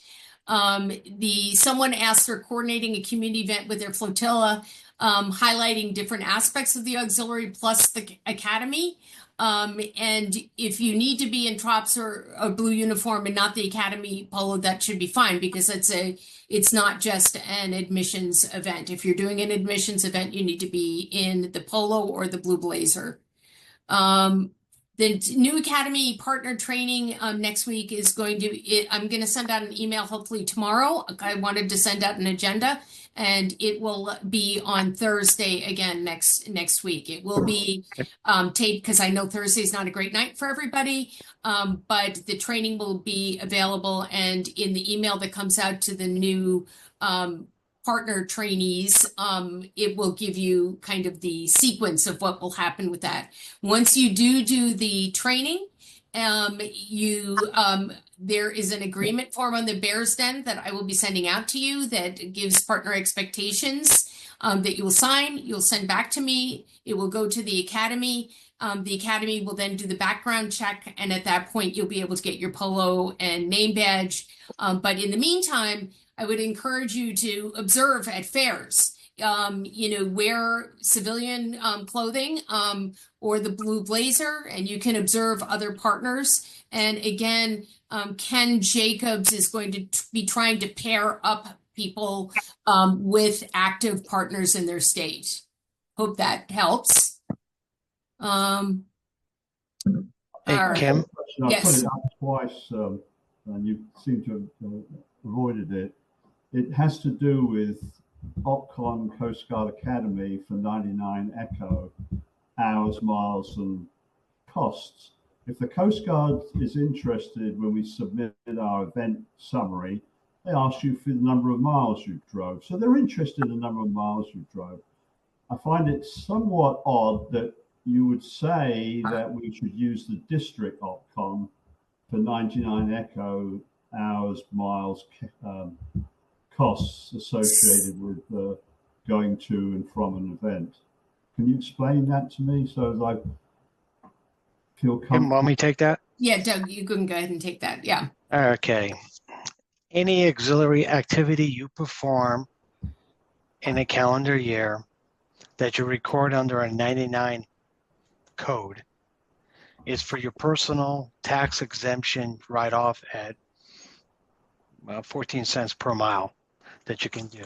Someone asked for coordinating a community event with their flotilla, highlighting different aspects of the auxiliary plus the academy. And if you need to be in trops or a blue uniform and not the academy polo, that should be fine, because it's not just an admissions event. If you're doing an admissions event, you need to be in the polo or the blue blazer. The new academy partner training next week is I'm going to send out an email hopefully tomorrow. I wanted to send out an agenda, and it will be on Thursday again next week. It will be taped because I know Thursday is not a great night for everybody, but the training will be available, and in the email that comes out to the new partner trainees, it will give you kind of the sequence of what will happen with that. Once you do the training, there is an agreement form on the Bears Den that I will be sending out to you that gives partner expectations that you will sign. You'll send back to me. It will go to the academy. The academy will then do the background check, and at that point, you'll be able to get your polo and name badge. But in the meantime, I would encourage you to observe at fairs. wear civilian clothing or the blue blazer, and you can observe other partners. And again, Ken Jacobs is going to be trying to pair up people with active partners in their state. Hope that helps. Hey, All right. Kim, I Yes. put it up twice, and you seem to have avoided it. It has to do with OPCON Coast Guard Academy for 99 Echo, hours, miles, and costs. If the Coast Guard is interested when we submit our event summary, they ask you for the number of miles you drove. So they're interested in the number of miles you drove. I find it somewhat odd that you would say that we should use the district OPCON for 99 Echo, hours, miles, costs associated with going to and from an event. Can you explain that to me so that I feel Kim, comfortable? want me to take that? Yeah, Doug, you can go ahead and take that. Yeah. Okay. Any auxiliary activity you perform in a calendar year that you record under a 99 code is for your personal tax exemption write-off at 14 cents per mile that you can do.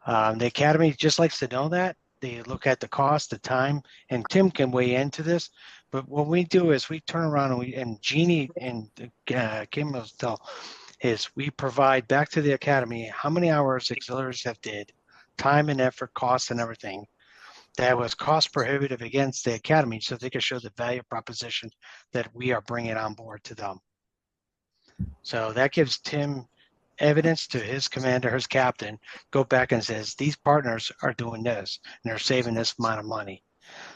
The Academy just likes to know that. They look at the cost, the time, and Tim can weigh into this. But what we do is we turn around and Jeannie and Kim will tell is we provide back to the Academy how many hours auxiliaries have did, time and effort, cost and everything that was cost prohibitive against the Academy so they can show the value proposition that we are bringing on board to them. So that gives Tim evidence to his commander, his captain, go back and says, these partners are doing this and they're saving this amount of money.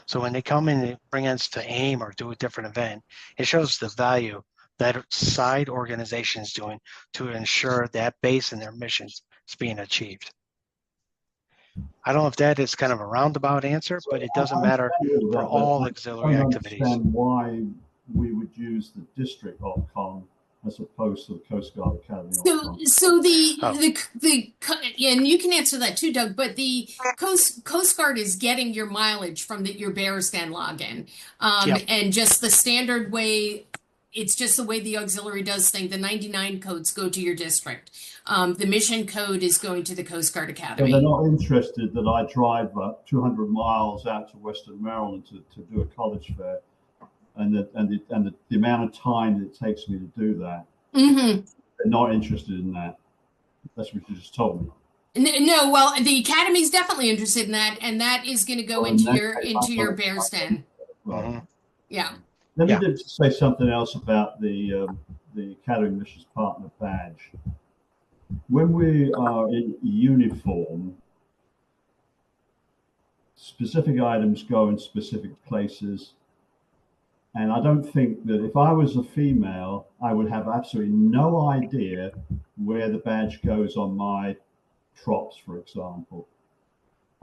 So when they come in and bring us to AIM or do a different event, it shows the value that side organization is doing to ensure that base and their missions is being achieved. I don't know if that is kind of a roundabout answer, but it doesn't matter for all auxiliary I don't activities. understand why we would use the district OPCON as opposed to the Coast Guard Academy OPCON. So Oh. and you can answer that too, Doug. But the Coast Guard is getting your mileage from your Bearsden login, Yep. and just the standard way. It's just the way the auxiliary does things. The 99 codes go to your district. The mission code is going to the Coast Guard So Academy. they're not interested that I drive 200 miles out to Western Maryland to do a college fair, and the amount of time that it takes me to do that. Mm-hmm. They're not interested in that. That's what you just told me. No, well, the Academy's definitely interested in that, and that is going to go Well, into in that your case, into I'll your put it- Bearsden. Right. Mhm. Yeah. Let me Yeah. just say something else about the Academy Missions Partner badge. When we are in uniform, specific items go in specific places. And I don't think that if I was a female, I would have absolutely no idea where the badge goes on my trops, for example.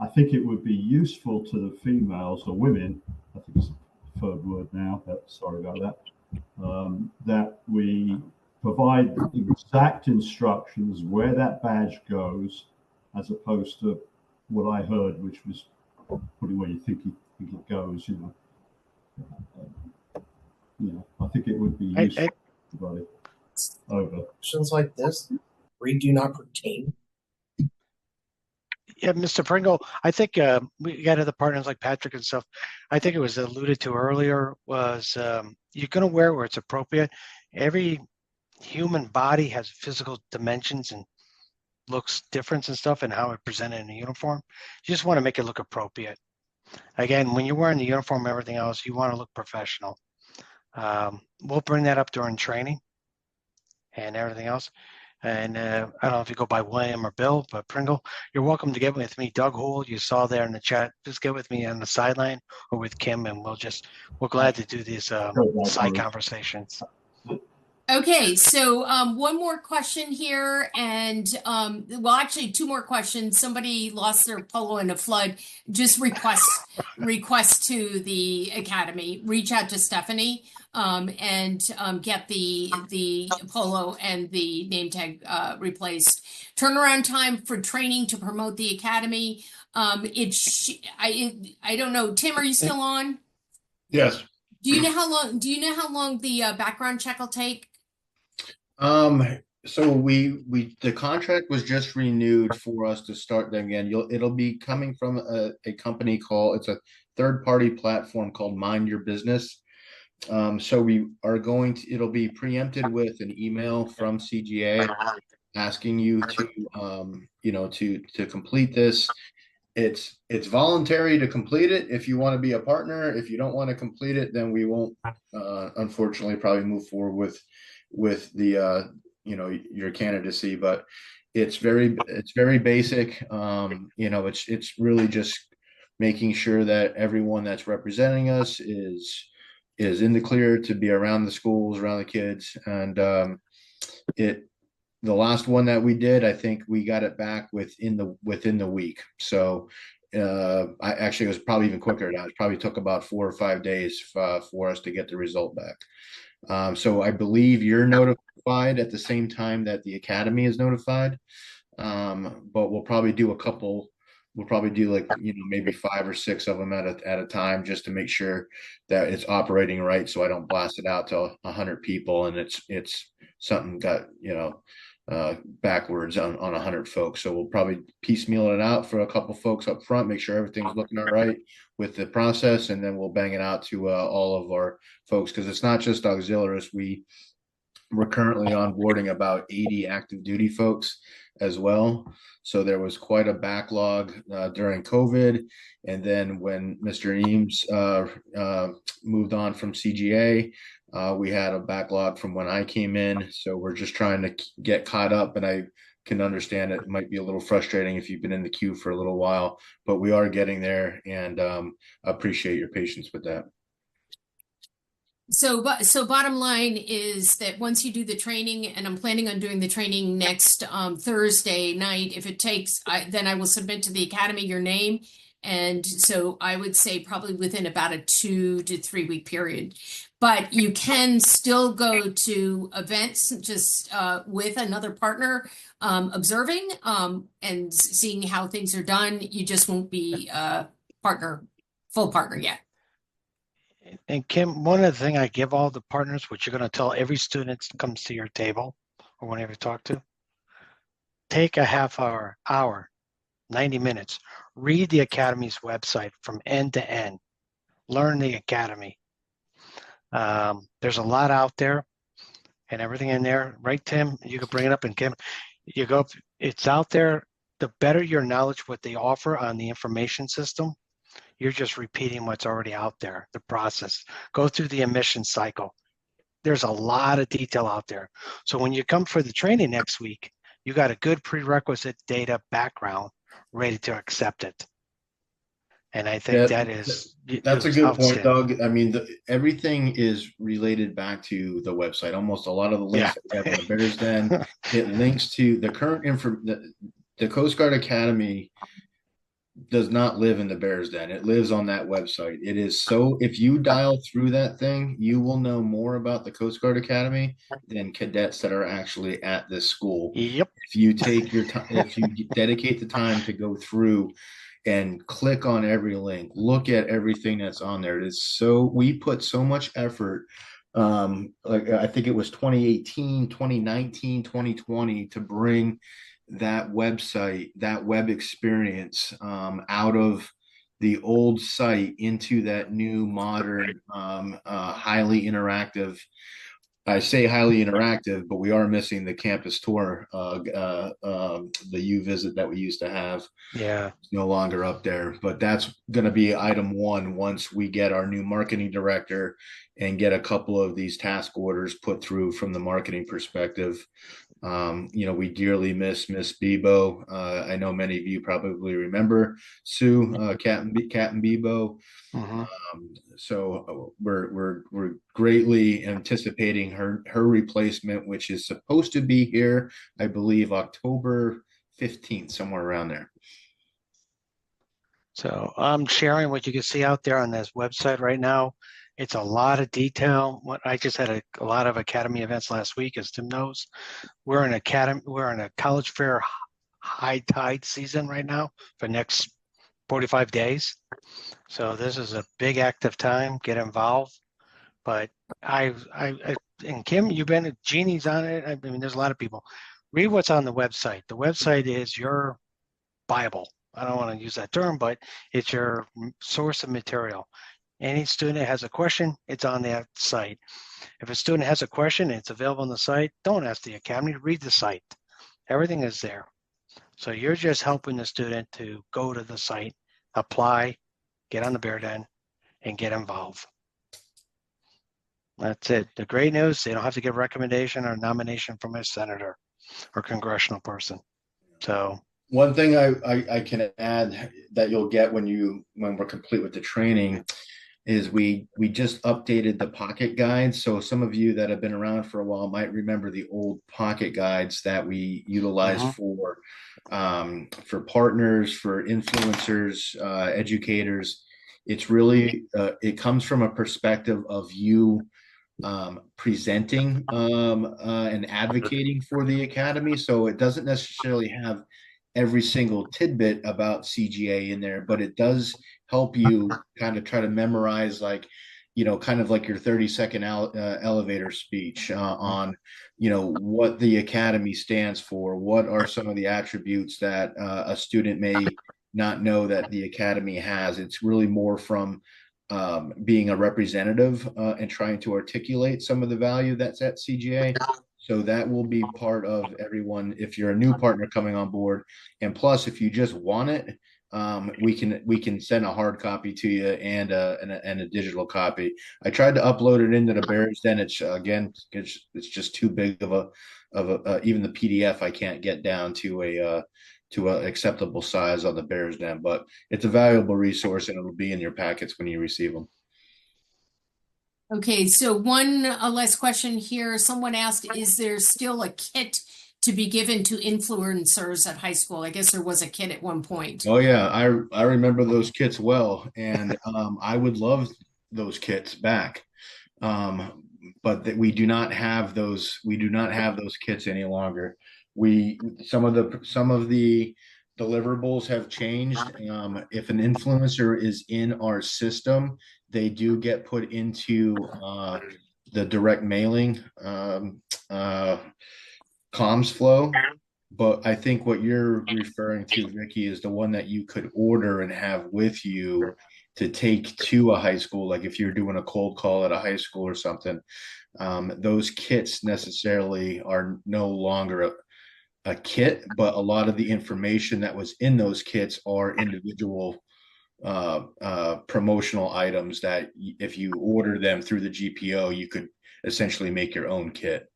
I think it would be useful to the females or women, I think it's a third word now, but sorry about that, that we provide exact instructions where that badge goes, as opposed to what I heard, which was putting where you think it goes, I think it would be useful to everybody. Over. Questions like this, we do not pertain. Yeah, Mr. Pringle, I think we got other partners like Patrick and stuff. I think it was alluded to earlier was you're going to wear it where it's appropriate. Every human body has physical dimensions and looks different and stuff and how it presented in a uniform. You just want to make it look appropriate. Again, when you're wearing the uniform and everything else, you want to look professional. We'll bring that up during training and everything else. And I don't know if you go by William or Bill, but Pringle, you're welcome to get with me. Doug Houle, you saw there in the chat. Just get with me on the sideline or with Kim, and we're glad to do these side conversations. Okay, so one more question here, and well, actually, two more questions. Somebody lost their polo in a flood. Just request to the Academy. Reach out to Stephanie and get the polo and the name tag replaced. Turnaround time for training to promote the Academy. I don't know. Tim, are you still on? Yes. Do you know how long the background check will take? So the contract was just renewed for us to start them again. It'll be coming from a company it's a third party platform called Mind Your Business. So we are it'll be preempted with an email from CGA asking you to complete this. It's voluntary to complete it if you want to be a partner. If you don't want to complete it, then we won't unfortunately probably move forward with the your candidacy. But it's very basic. It's really just making sure that everyone that's representing us is in the clear to be around the schools, around the kids. And the last one that we did, I think we got it back within the week. So I actually, it was probably even quicker now. It probably took about 4 or 5 days for us to get the result back. So I believe you're notified at the same time that the academy is notified. But we'll probably do maybe 5 or 6 of them at a time, just to make sure that it's operating right. So I don't blast it out to 100 people and it's something got, backwards on 100 folks. So we'll probably piecemeal it out for a couple folks up front, make sure everything's looking all right with the process. And then we'll bang it out to all of our folks. Cause it's not just auxiliaries. We're currently onboarding about 80 active duty folks as well. So there was quite a backlog during COVID. And then when Mr. Eames moved on from CGA, we had a backlog from when I came in. So we're just trying to get caught up. And I can understand it might be a little frustrating if you've been in the queue for a little while, but we are getting there, and appreciate your patience with that. So bottom line is that once you do the training, and I'm planning on doing the training next Thursday night, if it takes, then I will submit to the academy your name. And so I would say probably within about a 2 to 3 week period. But you can still go to events just with another partner, observing and seeing how things are done. You just won't be full partner yet. And Kim, one of the things I give all the partners, which you're going to tell every student that comes to your table or whenever you talk to, take a half hour, 90 minutes, read the Academy's website from end to end, learn the Academy. There's a lot out there and everything in there, right, Tim? You can bring it up, and Kim, it's out there. The better your knowledge, what they offer on the information system, you're just repeating what's already out there, the process. Go through the admission cycle. There's a lot of detail out there. So when you come for the training next week, you got a good prerequisite data background ready to accept it. And I think that's a good point, Doug. I mean, everything is related back to the website. Almost a lot of the links that we have in the Bears Den, it links to the current the Coast Guard Academy does not live in the Bears Den. It lives on that website. It is so, if you dial through that thing, you will know more about the Coast Guard Academy than cadets that are actually at this school. Yep. If you take your time, if you dedicate the time to go through and click on every link, look at everything that's on there. It is we put so much effort. Like I think it was 2018, 2019, 2020 to bring that website, that web experience out of the old site into that new modern, highly interactive. I say highly interactive, but we are missing the campus tour, the U-Visit that we used to have. Yeah, it's no longer up there, but that's going to be item 1 once we get our new marketing director and get a couple of these task orders put through from the marketing perspective. We dearly miss Miss Bebo. I know many of you probably remember Sue, Captain Bebo. Mm-hmm. So we're greatly anticipating her replacement, which is supposed to be here, I believe, October 15th, somewhere around there. So I'm sharing what you can see out there on this website right now. It's a lot of detail. I just had a lot of academy events last week, as Tim knows. We're in a college fair high tide season right now for next 45 days. So this is a big active time. Get involved. But and Kim, you've been, Jeannie's on it. I mean, there's a lot of people. Read what's on the website. The website is your Bible. I don't want to use that term, but it's your source of material. Any student that has a question, it's on that site. If a student has a question, it's available on the site. Don't ask the academy, read the site. Everything is there. So you're just helping the student to go to the site, apply, get on the Bear Den, and get involved. That's it. The great news, they don't have to give a recommendation or nomination from a senator or congressional person. So one thing I can add that you'll get when we're complete with the training is we just updated the pocket guides. So some of you that have been around for a while might remember the old pocket guides that we utilized for partners, for influencers, educators. It's really it comes from a perspective of you presenting and advocating for the academy. So it doesn't necessarily have every single tidbit about CGA in there, but it does help you kind of try to memorize, like, kind of like your 30-second elevator speech on, what the academy stands for. What are some of the attributes that a student may not know that the academy has? It's really more from being a representative and trying to articulate some of the value that's at CGA. So that will be part of everyone if you're a new partner coming on board. And plus, if you just want it, we can send a hard copy to you and a digital copy. I tried to upload it into the Bears Den. It's just too big of a even the PDF I can't get down to a acceptable size on the Bears Den, but it's a valuable resource and it'll be in your packets when you receive them. Okay, so one last question here. Someone asked, is there still a kit to be given to influencers at high school? I guess there was a kit at one point. Oh yeah, I remember those kits well, and I would love those kits back. But that we do not have those. We do not have those kits any longer. Some of the deliverables have changed. If an influencer is in our system, they do get put into the direct mailing comms flow. But I think what you're referring to, Vicky, is the one that you could order and have with you to take to a high school. Like if you're doing a cold call at a high school or something, those kits necessarily are no longer a kit, but a lot of the information that was in those kits are individual promotional items that if you order them through the GPO, you could essentially make your own kit.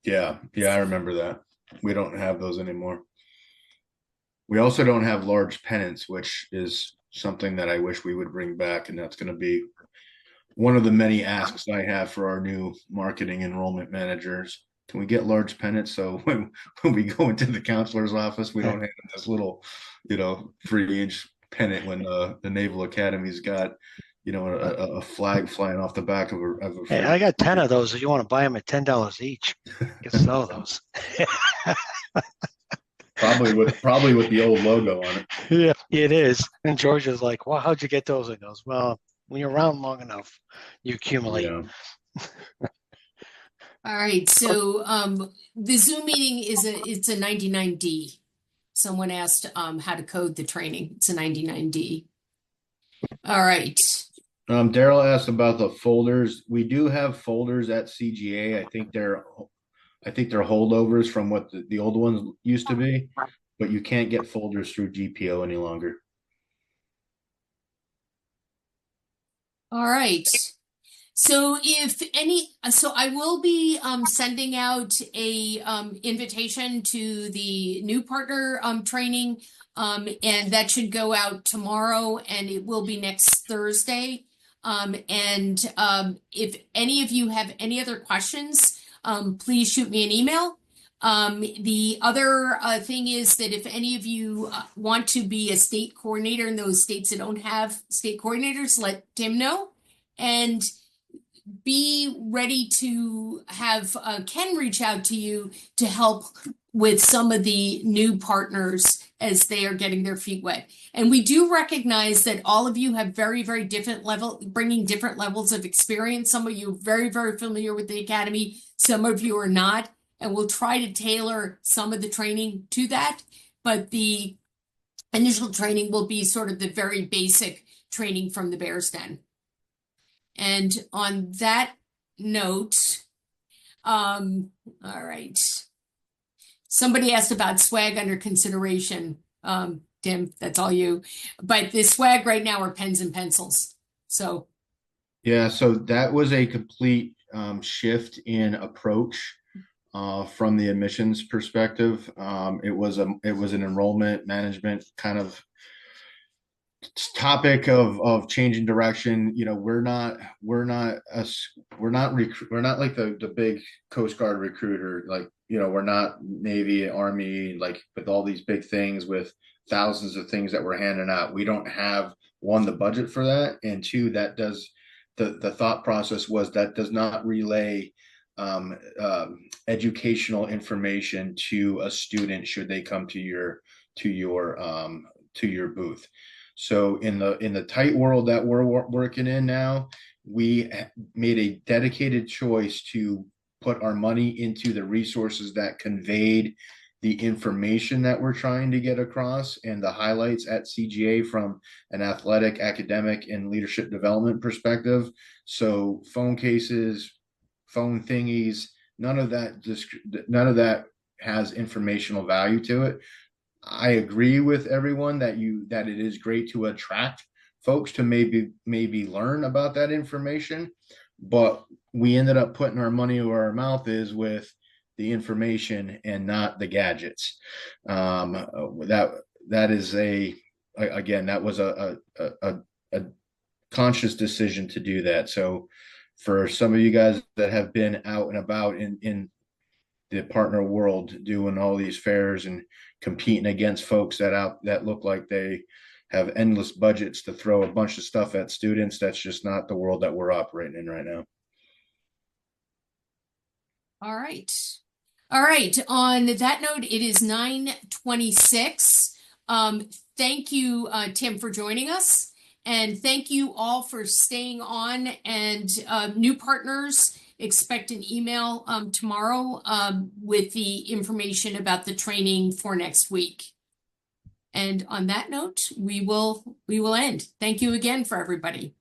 Yeah, I remember that. We don't have those anymore. We also don't have large pennants, which is something that I wish we would bring back, and that's going to be one of the many asks I have for our new marketing enrollment managers. Can we get large pennants so when we go into the counselor's office, we don't have this little, 3-inch pennant when the Naval Academy's got, a flag flying off the back of a Hey, I got 10 of those. If you want to buy them at $10 each, you can sell those. Probably with the old logo on it. Yeah, it is. And George is like, well, how'd you get those? He goes, well, when you're around long enough, you accumulate. Yeah. All right, so the Zoom meeting it's a 99D. Someone asked how to code the training. It's a 99D. All right. Daryl asked about the folders. We do have folders at CGA. I think they're holdovers from what the old ones used to be, but you can't get folders through GPO any longer. All right. So I will be sending out a invitation to the new partner training, and that should go out tomorrow, and it will be next Thursday. And if any of you have any other questions, please shoot me an email. The other thing is that if any of you want to be a state coordinator in those states that don't have state coordinators, let Tim know. And be ready to have Ken reach out to you to help with some of the new partners as they are getting their feet wet. And we do recognize that all of you have very, very bringing different levels of experience. Some of you are very, very familiar with the Academy. Some of you are not. And we'll try to tailor some of the training to that. But the initial training will be sort of the very basic training from the Bears Den. And on that note, all right. Somebody asked about swag under consideration. Tim, that's all you. But the swag right now are pens and pencils. So. Yeah, so that was a complete shift in approach from the admissions perspective. It was an enrollment management kind of topic of changing direction. You know, we're not like the big Coast Guard recruiter. Like, you know, we're not Navy, Army, like with all these big things with thousands of things that we're handing out. We don't have, one, the budget for that, and two, that does the thought process was that does not relay educational information to a student should they come to your booth. So in the tight world that we're working in now, we made a dedicated choice to put our money into the resources that conveyed the information that we're trying to get across and the highlights at CGA from an athletic, academic, and leadership development perspective. So phone cases, phone thingies, none of that has informational value to it. I agree with everyone that it is great to attract folks to maybe learn about that information, but we ended up putting our money where our mouth is with the information and not the gadgets. That is that was a conscious decision to do that. So for some of you guys that have been out and about in the partner world doing all these fairs and competing against folks that look like they have endless budgets to throw a bunch of stuff at students, that's just not the world that we're operating in right now. All right. On that note, it is 9:26. Thank you, Tim, for joining us. And thank you all for staying on. And new partners, expect an email tomorrow with the information about the training for next week. And on that note, we will end. Thank you again for everybody.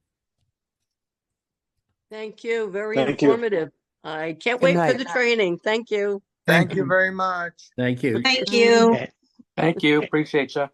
Thank you. Very informative. I can't wait for the training. Thank you. Thank you very much. Thank you. Thank you. Thank you. Appreciate you.